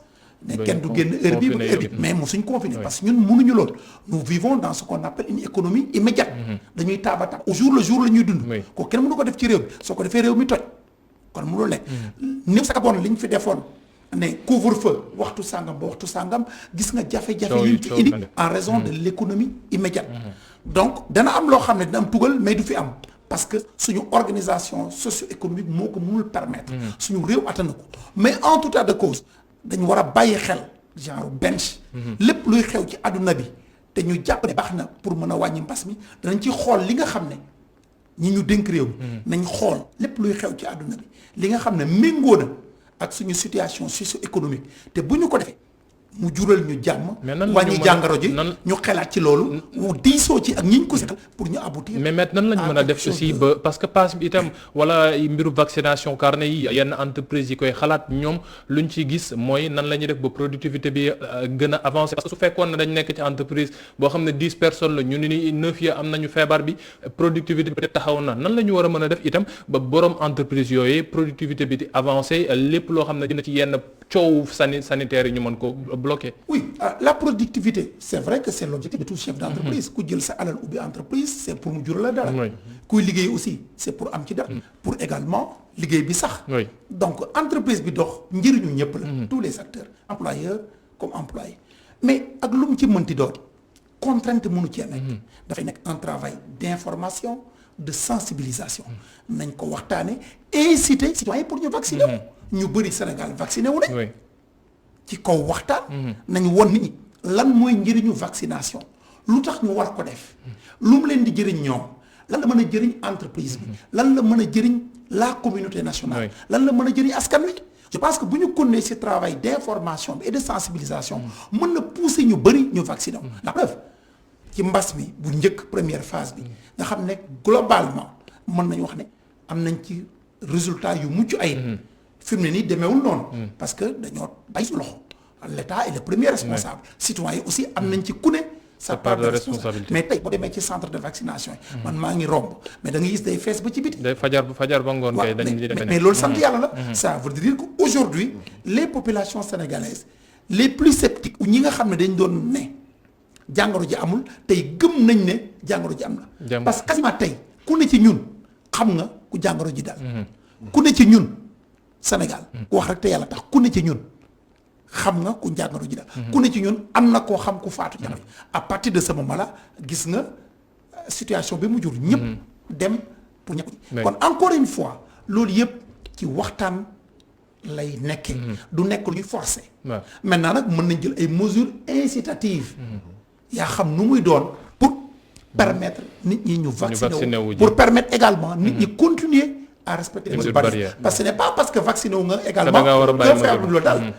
ne kenn du génn heure bi ba heure bi mais moom suñ confiné parce que ñun mënuñu lool nous vivons dans ce qu'on appelle une économie immédiate. dañuy taaba taab au jour le jour la ñuy dund. ko kenn mënu ko def ci réew bi soo ko defee réew mi toj kon mënul nekk. ni sa bon li ñu fi defoon ne couvre-feu waxtu sàngam ba waxtu sàngam gis nga jafe-jafe yi ñu ci indi en raison de l'économie immédiate. donc dana am loo xam ne dina am tugal mais du fi am parce que suñu organisation socio-économique moo ko mënul permettre. suñu réew attana ko mais en tout état de cause. dañu war a bàyyi xel genre bench lépp luy xew ci àdduna bi te ñu jàpp ne baax na pour mën a wàññi mbas mi danañ ci xool li nga xam ne ñi ñu dénk réew mi nañ xool lépp luy xew ci àdduna bi li nga xam ne méngoo na ak suñu situation socio-économique te bu ñu ko defee mu jural ñu jàmm wàññi jàngoro ji ñu xelaat ci loolu mu diisoo ci ak ñi ñu ko seqal pour ñu aboutir mais maintenant nan lañu mën a def aussi ba parce que passe bi itam wala mbiru vaccination carnet yi yenn entreprise yi koy xalaat ñoom luñ ci gis mooy nan la ñuy def ba productivité bi gën a avancer parce que su fekkoon ne dañ nekk ci entreprise boo xam ne 10 personnes la ñu ni 9 ya am nañu feebar bi productivité bi peut-être taxaw na nan la ñu war a mën a def itam ba borom entreprise yooyu productivité bi di avancer lépp loo xam ne dina ci yenn coow sanitaire yi ñu mën ko bloqué. Oui, la productivité, c'est vrai que c'est l'objectif de tout chef d'entreprise. Ku jël sa alal ubbi entreprise, c'est pour mu jural la dara. Kuy liggéey aussi, c'est pour am ci dara. Pour également liggéey bi sax. Donc entreprise bi dox njëriñu ñëpp la. Tous les acteurs, employeurs comme employés. mais ak lu mu ci mënti doon contrainte mënu cee nekk. dafay nekk un travail d'information de sensibilisation. nañ ko waxtaane inciter citoyens pour ñu vacciner wu. ñu bëri Sénégal vacciné wu nañ. ci kaw waxtaan. nañ won nit ñi lan mooy njëriñu vaccination lu tax ñu war ko def. lu mu leen di jëriñ ñoom lan la mën a jëriñ entreprise bi. lan la mën a jëriñ la communauté nationale. lan la mën a jëriñ askan wi. je pense que bu ñu continuer ce travail d'information et de sensibilisation mën na pousser ñu bëri ñu vacciner wu. la preuve ci mbas mi bu njëkk première phase bi nga xam ne globalement mën nañu wax ne am nañ ci résultat yu mucc ayib. fi mu ne nii demeewul noonu. parce que dañoo bàyyi suñu loxo l'État est le premier responsable. citoyen yi aussi am nañ ci ku ne sa part de responsabilité. mais tey boo demee ci centre de vaccination yi. man maa ngi romb mais da nga gis day fees ba ci biti. day fajar ba ngoon kay dañuy di mais loolu sant yàlla la. ça veut dire que aujourd'hui les populations sénégalaises les plus sceptiques ñi nga xam ne dañ doon ne jàngoro ji amul tey gëm nañ ne jàngoro ji am na. parce que quasiment tey ku ne ci ñun xam nga ku jàngoro ji dal. ku ne ci ñun Sénégal. ku wax rek te yàlla tax ku ne ci ñun. xam nga ku jàngoro ji daal. ku ne ci ñun am na koo xam ku faatu jàngoro ji à partir de ce moment là gis nga situation bi mu jur ñëpp dem pour ñàkk ji kon encore une fois loolu yëpp ci waxtaan lay nekkee. du nekk lu ñuy forcer. maintenant nag mën nañ jël ay mesures incitatives. yaa xam nu muy doon pour permettre nit ñi ñu vacciner wu pour permettre également nit ñi continuer à respecter les mesures barrières parce que ce n'est pas parce que vacciné wu nga également nga feebar loolu daal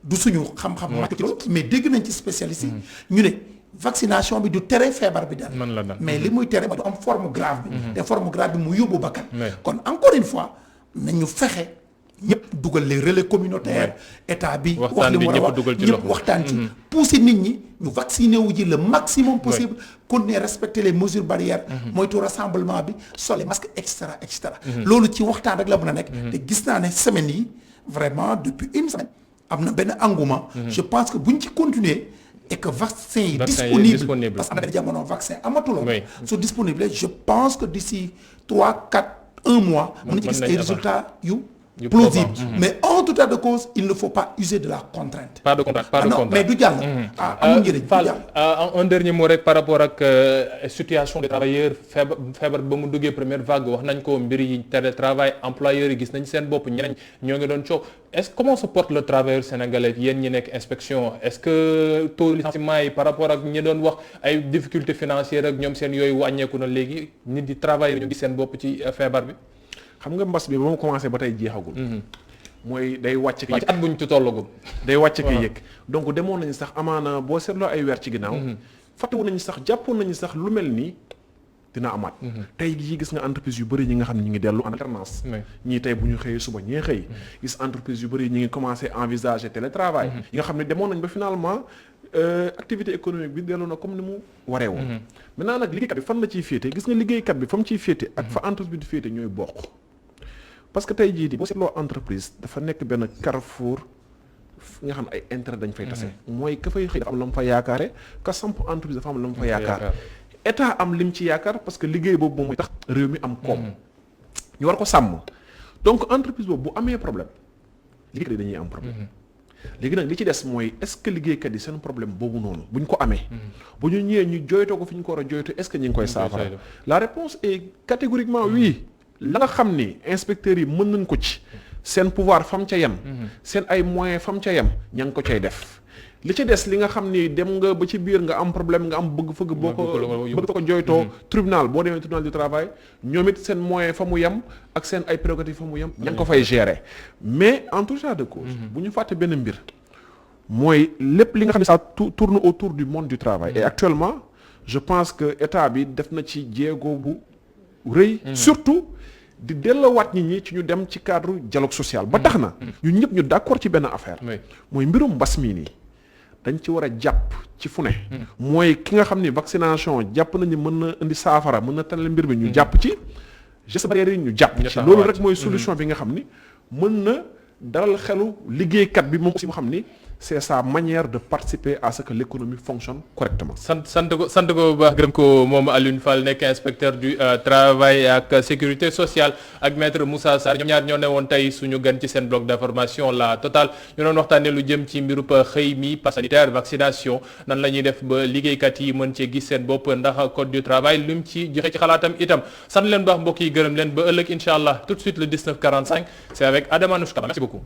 du suñu xam-xam màcc ci loolu mais dégg nañ ci spécialistes yi ñu ne vaccination bi du tere feebar bi daal mais li muy tere mooy du am forme grave bi te forme grave bi mu yóbbu bakkan kon encore une fois nañu fexe ñëpp dugal les relais communautaires état bi wax li mu war a wax ñëpp waxtaan ci pousser nit ñi ñu vacciner wu ji le maximum possible continuer respecter les mesures barrières moytu rassemblement bi sol les masques et cetera et cetera loolu ci waxtaan rek la mën a nekk te gis naa ne semaines yi vraiment depuis une semaine am na benn engouement je pense que buñ ci continuer et que vaccin yi disponible parce que am na benn jamono vaccin amatuloo su disponible je pense que d'ici 1 mois mën na ci gis ay résultats yu plausible mais en tout état de cause il ne faut pas user de la contrainte. pas de contrainte mais du jàll. amul njëriñ du jàll. un dernier mot rek par rapport ak situation des travailleurs feebar ba mu duggee première vague wax nañ ko mbir yi télétravail employeurs yi gis nañ seen bopp ñeneen ñoo ngi doon coow est-ce comment se porte le travailleur sénégalais yéen ñi nekk inspection est-ce que taux licenciement yi par rapport ak ñi doon wax ay difficultés financières ak ñoom seen yooyu wàññeeku na léegi nit di travailleurs ñu gis seen bopp ci feebar bi. xam nga mbas bi ba mu commencé ba tey jeexagul. mooy day wàcc ki at buñ ci tollagum. day wàcc ki yëg donc demoon nañu sax amaana boo seetloo ay weer ci ginnaaw. fàttewu nañu sax jàppoon nañu sax lu mel nii dina amaat. tey jii gis nga entreprise yu bëri ñi nga xam ne ñu ngi dellu en alternance. ñii tey bu ñu xëyee suba ñee xëy. gis entreprise yu bëri ñi ngi commencé envisager télétravail. yi nga xam ne demoon nañ ba finalement activité économique bi dellu na comme ni mu waree woon. maintenant nag liggéeykat bi fan la ciy féete gis nga liggéeykat bi fa mu ciy féete ak fa entreprise bi di féete ñooy bokk. parce que tey jii di boo seetloo entreprise dafa nekk benn carrefour nga xam ne ay intérêt dañ fay tase. mooy ka fay xëy dafa am la mu fa yaakaare ka samp entreprise dafa am la mu fa yaakaar. état am lim ci yaakaar parce que liggéey boobu moom mooy tax réew mi am koom. ñu war ko sàmm donc entreprise boobu bu amee problème liggéeykat yi dañuy am problème. léegi nag li ci des mooy est-ce que liggéeykat yi seen problème boobu noonu bu ñu ko amee. bu ñu ñëwee ñu jooytoo ko fi ñu ko war a jooytoo est-ce que ñu ngi koy saafara. la réponse est catégoriquement oui. la nga xam ni inspecteurs yi mën nañ ko ci seen pouvoir fam ca yem seen ay moyens fam ca yem ña ngi ko cay def li ci des li nga xam ni dem nga ba ci biir nga am problème nga am bëgg fëgg boo ko bëgg ko jooytoo tribunal boo demee tribunal du travail ñoom it seen moyen fa mu yem ak seen ay prérogatives fa mu yem ña ngi ko fay gérer mais en tout état de cause bu ñu fàtte benn mbir mooy lépp li nga xam ne ça tourne autour du monde du travail et actuellement je pense que état bi def na ci jéego bu rëy surtout di delloowaat nit ñi ci ñu dem ci cadre dialogue social ba tax na ñun ñëpp ñu d'accord ci benn affaire mooy mbirum mbas mii nii dañ ci war a jàpp ci fu ne mooy ki nga xam ni vaccination jàpp nañu mën na indi saafara mën na tanal mbir mi ñu jàpp ci gestes barrières yi ñu jàpp ci loolu rek mooy solution bi nga xam ni mën na dalal xelu liggéeykat bi moom aussi mu xam ni c'est sa manière de participer à ce que l'économie fonctionne correctement. sant ko bu baax gërëm ko moom Alioune Fall nekk inspecteur du travail ak sécurité sociale ak maître Moussa Sarr ñoom ñaar ñoo ne woon tey suñu gan ci seen bloc d'information la Total ñu doon waxtaanee lu jëm ci mbirub xëy mi pass sanitaire vaccination nan la ñuy def ba liggéeykat yi mën cee gis seen bopp ndax code du travail lu mu ci joxe ci xalaatam itam sant leen baax mbokk yi gërëm leen ba ëllëg incha allah tout de suite le 19:45 c'est avec Adama Nouchka merci beaucoup.